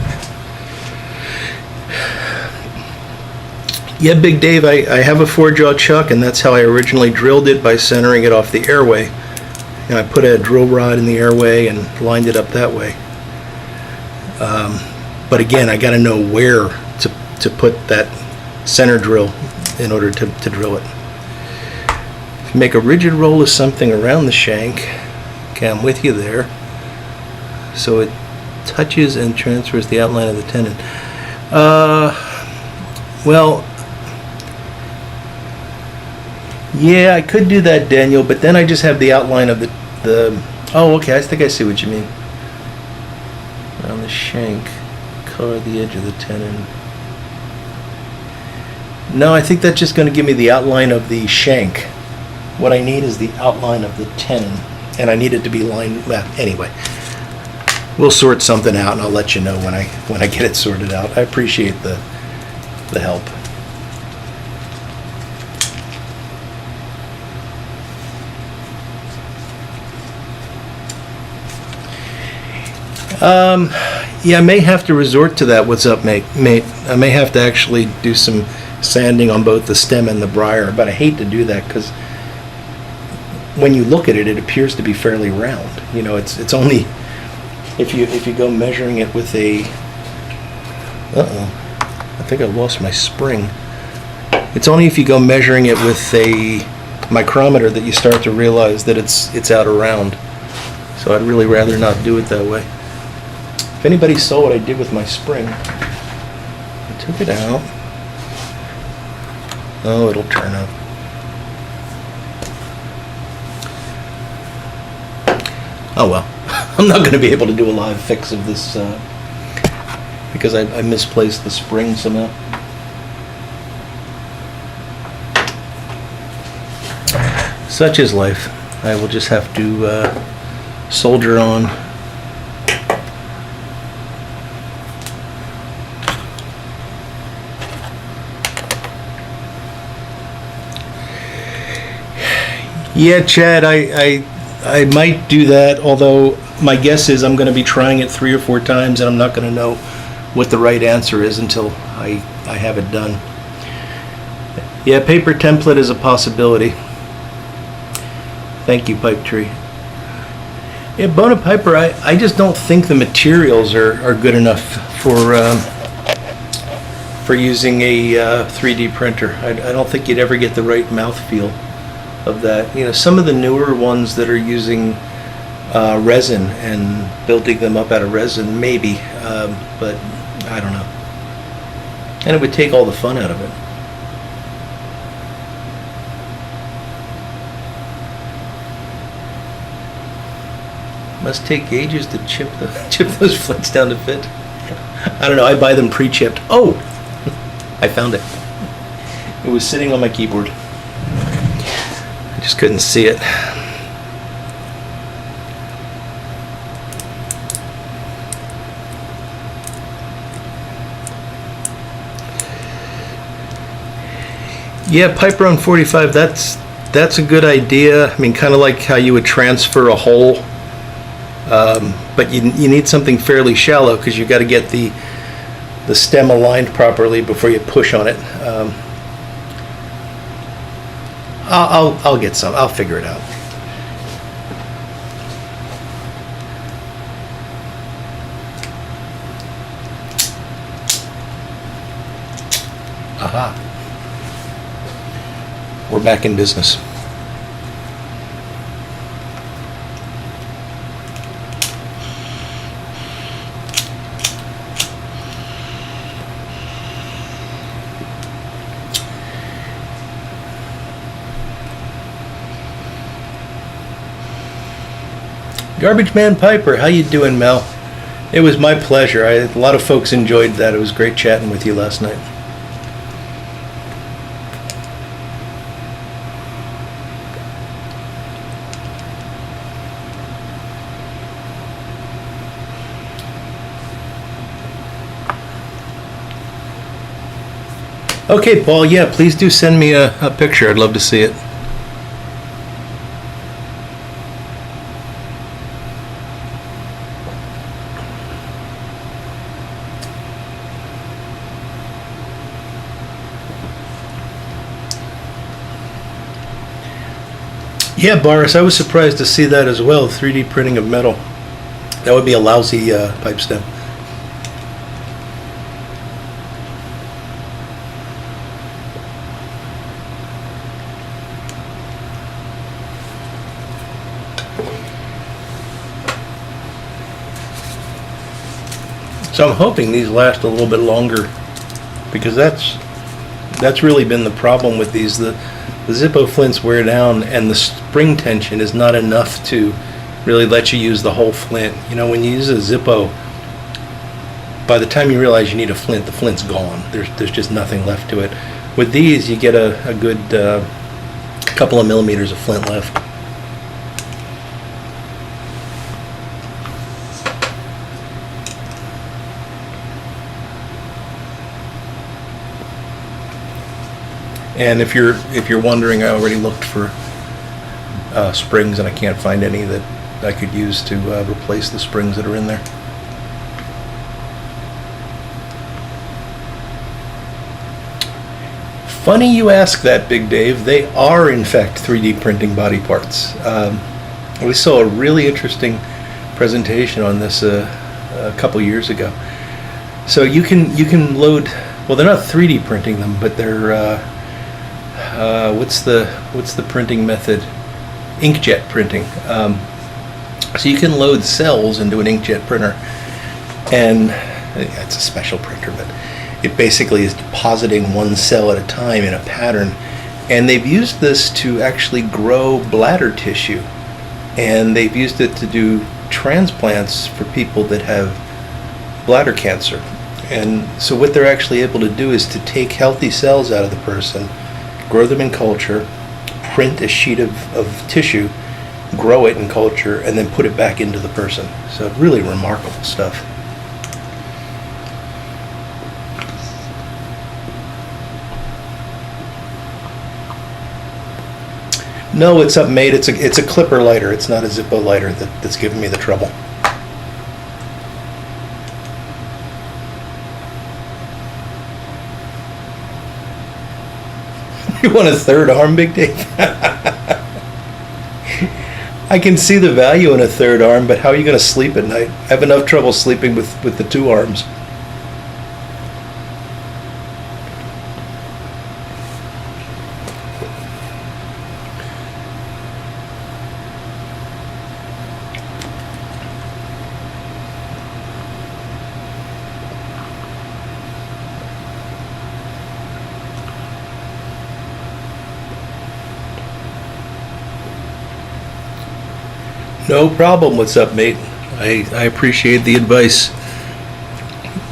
[SPEAKER 1] Yeah, Big Dave, I have a 4-jaw chuck, and that's how I originally drilled it, by centering it off the airway. And I put a drill rod in the airway and lined it up that way. But again, I got to know where to put that center drill in order to drill it. If you make a rigid roll of something around the shank, okay, I'm with you there, so it touches and transfers the outline of the tenon. Well, yeah, I could do that, Daniel, but then I just have the outline of the oh, okay, I think I see what you mean. On the shank, color the edge of the tenon. No, I think that's just going to give me the outline of the shank. What I need is the outline of the tenon, and I need it to be lined. Well, anyway, we'll sort something out, and I'll let you know when I get it sorted out. I appreciate the help. Yeah, I may have to resort to that. What's up, mate? I may have to actually do some sanding on both the stem and the briar, but I hate to do that because when you look at it, it appears to be fairly round. You know, it's only if you go measuring it with a I think I lost my spring. It's only if you go measuring it with a micrometer that you start to realize that it's out of round. So I'd really rather not do it that way. If anybody saw what I did with my spring, I took it out. Oh, it'll turn up. Oh well, I'm not going to be able to do a live fix of this because I misplaced the spring somehow. Such is life. I will just have to soldier on. Yeah, Chad, I might do that, although my guess is I'm going to be trying it 3 or 4 times and I'm not going to know what the right answer is until I have it done. Yeah, paper template is a possibility. Thank you, Pipe Tree. Yeah, Bona Piper, I just don't think the materials are good enough for using a 3D printer. I don't think you'd ever get the right mouthfeel of that. You know, some of the newer ones that are using resin and building them up out of resin, maybe, but I don't know. And it would take all the fun out of it. Must take ages to chip those flints down to fit. I don't know. I buy them pre-chipped. Oh, I found it. It was sitting on my keyboard. I just couldn't see it. Yeah, pipe round 45. That's a good idea. I mean, kind of like how you would transfer a hole, but you need something fairly shallow because you got to get the stem aligned properly before you push on it. I'll get some. I'll figure it out. Aha. We're back in business. Garbage Man Piper, how you doing, Mel? It was my pleasure. A lot of folks enjoyed that. It was great chatting with you last night. Okay, Paul, yeah, please do send me a picture. I'd love to see it. Yeah, Boris, I was surprised to see that as well, 3D printing of metal. That would be a lousy pipe stem. So I'm hoping these last a little bit longer, because that's really been the problem with these. The Zippo flints wear down, and the spring tension is not enough to really let you use the whole flint. You know, when you use a Zippo, by the time you realize you need a flint, the flint's gone. There's just nothing left to it. With these, you get a good couple of millimeters of flint left. And if you're wondering, I already looked for springs, and I can't find any that I could use to replace the springs that are in there. Funny you ask that, Big Dave. They are, in fact, 3D printing body parts. We saw a really interesting presentation on this a couple years ago. So you can load. Well, they're not 3D printing them, but they're what's the printing method? Inkjet printing. So you can load cells into an inkjet printer, and it's a special printer, but it basically is depositing one cell at a time in a pattern. And they've used this to actually grow bladder tissue, and they've used it to do transplants for people that have bladder cancer. And so what they're actually able to do is to take healthy cells out of the person, grow them in culture, print a sheet of tissue, grow it in culture, and then put it back into the person. So really remarkable stuff. No, it's up made. It's a clipper lighter. It's not a Zippo lighter that's giving me the trouble. You want a third arm, Big Dave? I can see the value in a third arm, but how are you going to sleep at night? I have enough trouble sleeping with the two arms. No problem. What's up, mate? I appreciate the advice.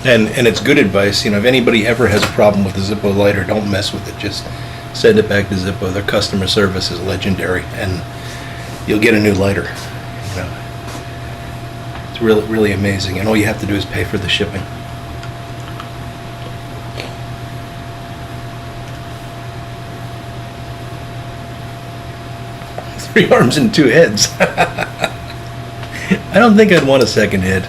[SPEAKER 1] And it's good advice. You know, if anybody ever has a problem with the Zippo lighter, don't mess with it. Just send it back to Zippo. Their customer service is legendary, and you'll get a new lighter. You know, it's really, really amazing. And all you have to do is pay for the shipping. Three arms and two heads. I don't think I'd want a second head.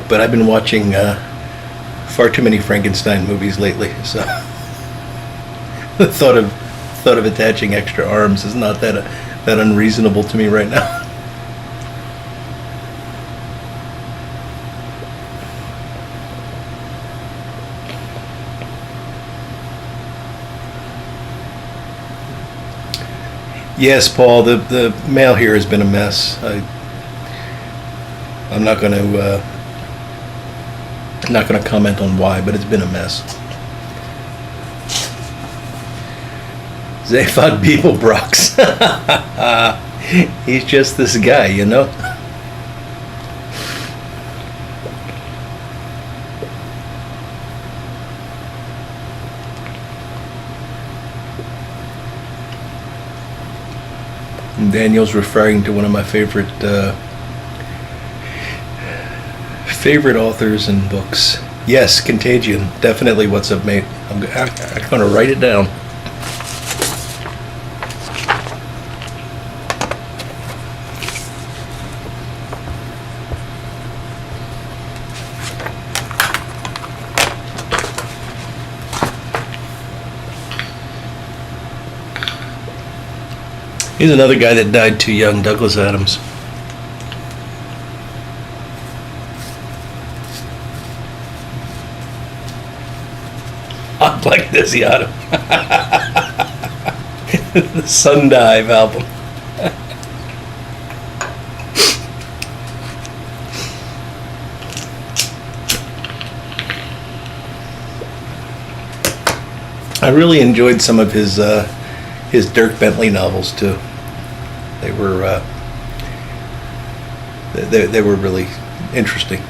[SPEAKER 1] But I've been watching far too many Frankenstein movies lately, so the thought of attaching extra arms is not that unreasonable to me right now. Yes, Paul, the mail here has been a mess. I'm not going to comment on why, but it's been a mess. Zaphod Beeblebrox. He's just this guy, you know? And Daniel's referring to one of my favorite authors and books. Yes, Contagion. Definitely. What's up, mate? I'm going to write it down. He's another guy that died too young, Douglas Adams. Hot Black Desiato. The Sundive album. I really enjoyed some of his Dirk Bentley novels too. They were they were really interesting.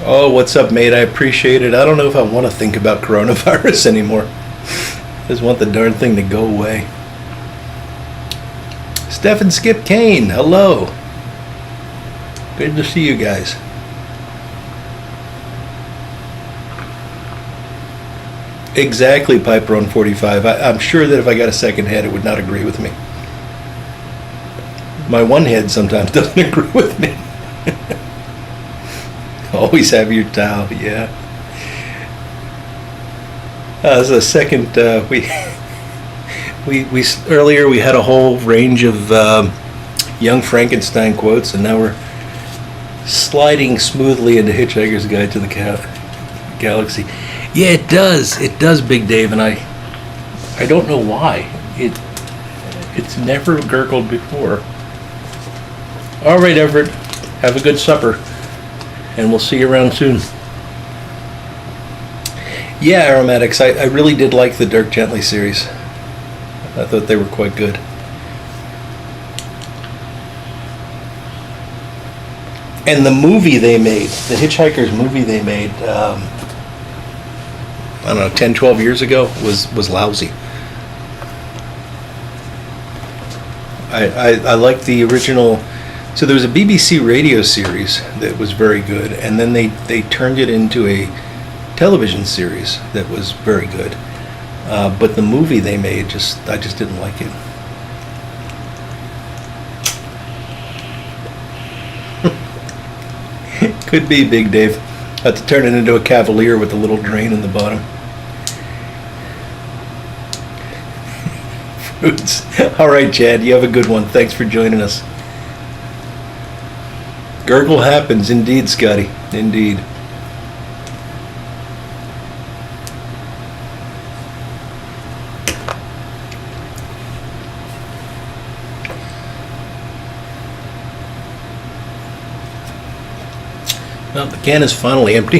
[SPEAKER 1] Oh, what's up, mate? I appreciate it. I don't know if I want to think about coronavirus anymore. I just want the darn thing to go away. Steph and Skip Kane, hello. Good to see you guys. Exactly, Piper on 45. I'm sure that if I got a second head, it would not agree with me. My one head sometimes doesn't agree with me. Always have your towel, yeah. As a second, we earlier we had a whole range of Young Frankenstein quotes, and now we're sliding smoothly into Hitchhiker's Guide to the Galaxy. Yeah, it does, Big Dave, and I don't know why. It's never gurgled before. All right, Everett, have a good supper, and we'll see you around soon. Yeah, Aromatics, I really did like the Dirk Gently series. I thought they were quite good. And the movie they made, the Hitchhikers movie they made, I don't know, 10, 12 years ago, was lousy. I liked the original. So there was a BBC radio series that was very good, and then they turned it into a television series that was very good. But the movie they made, I just didn't like it. Could be, Big Dave. Have to turn it into a Cavalier with a little drain in the bottom. Fruits. All right, Chad, you have a good one. Thanks for joining us. Gurgle happens, indeed, Scotty. Indeed. Well, the can is finally empty.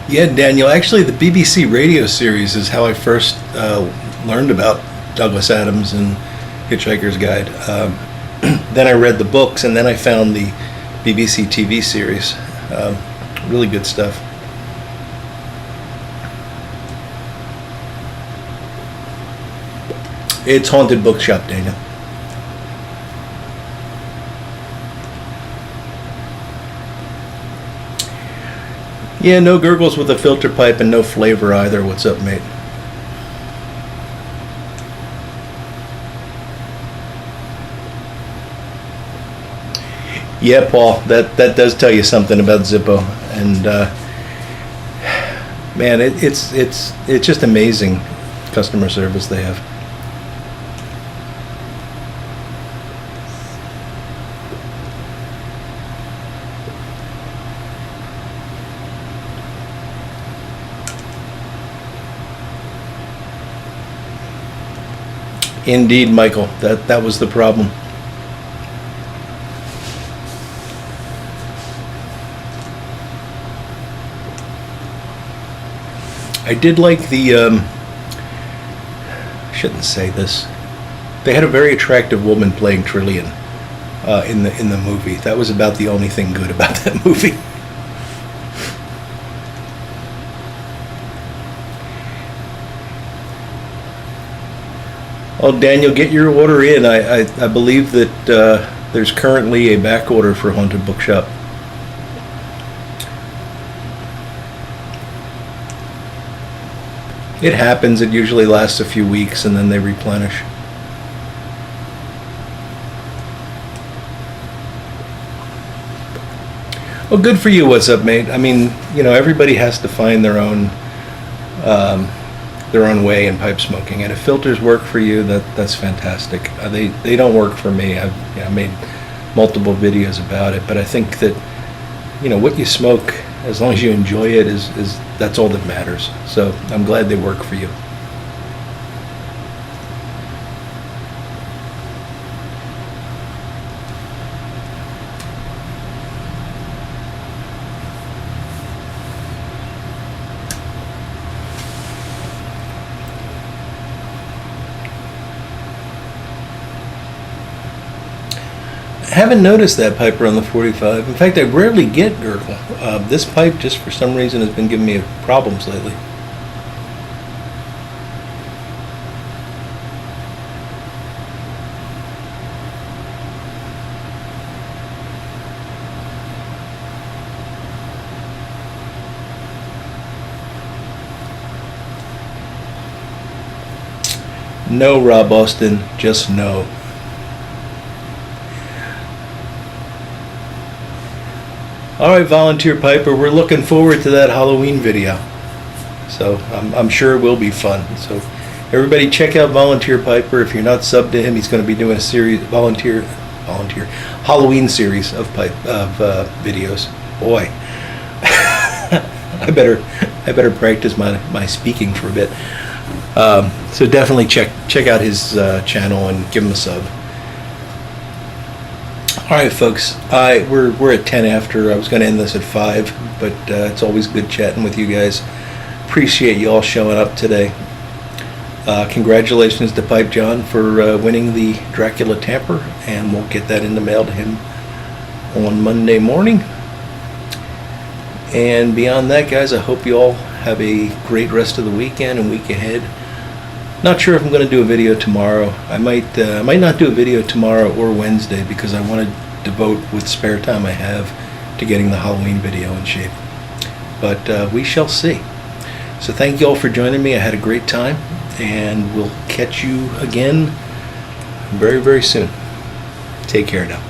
[SPEAKER 1] Yeah, Daniel, actually the BBC radio series is how I first learned about Douglas Adams and Hitchhiker's Guide. Then I read the books, and then I found the BBC TV series. Really good stuff. It's Haunted Bookshop, Daniel. Yeah, no gurgles with a filter pipe and no flavor either. What's up, mate? Yeah, Paul, that does tell you something about Zippo, and man, it's just amazing customer service they have. Indeed, Michael, that was the problem. I did like the, shouldn't say this. They had a very attractive woman playing Trillian in the movie. That was about the only thing good about that movie. Oh, Daniel, get your order in. I believe that there's currently a back order for Haunted Bookshop. It happens. It usually lasts a few weeks and then they replenish. Well, good for you. What's up, mate? I mean, you know, everybody has to find their own way in pipe smoking, and if filters work for you, that's fantastic. They don't work for me. I've made multiple videos about it, but I think that, you know, what you smoke, as long as you enjoy it, is that's all that matters. So I'm glad they work for you. I haven't noticed that piper on the 45. In fact, I rarely get gurgle. This pipe, just for some reason, has been giving me problems lately. No, Rob Austin, just no. Alright, Volunteer Piper, we're looking forward to that Halloween video. So I'm sure it will be fun. So everybody check out Volunteer Piper. If you're not subbed to him, he's going to be doing a series, volunteer Halloween series of videos. Boy, I better practice my speaking for a bit. So definitely check out his channel and give him a sub. All right, folks. We're at 10 after. I was going to end this at 5, but it's always good chatting with you guys. Appreciate you all showing up today. Congratulations to Pipe John for winning the Dracula Tamper, and we'll get that in the mail to him on Monday morning. And beyond that, guys, I hope you all have a great rest of the weekend and week ahead. Not sure if I'm going to do a video tomorrow. I might not do a video tomorrow or Wednesday because I want to devote with spare time I have to getting the Halloween video in shape. But we shall see. So thank you all for joining me. I had a great time, and we'll catch you again very, very soon. Take care now.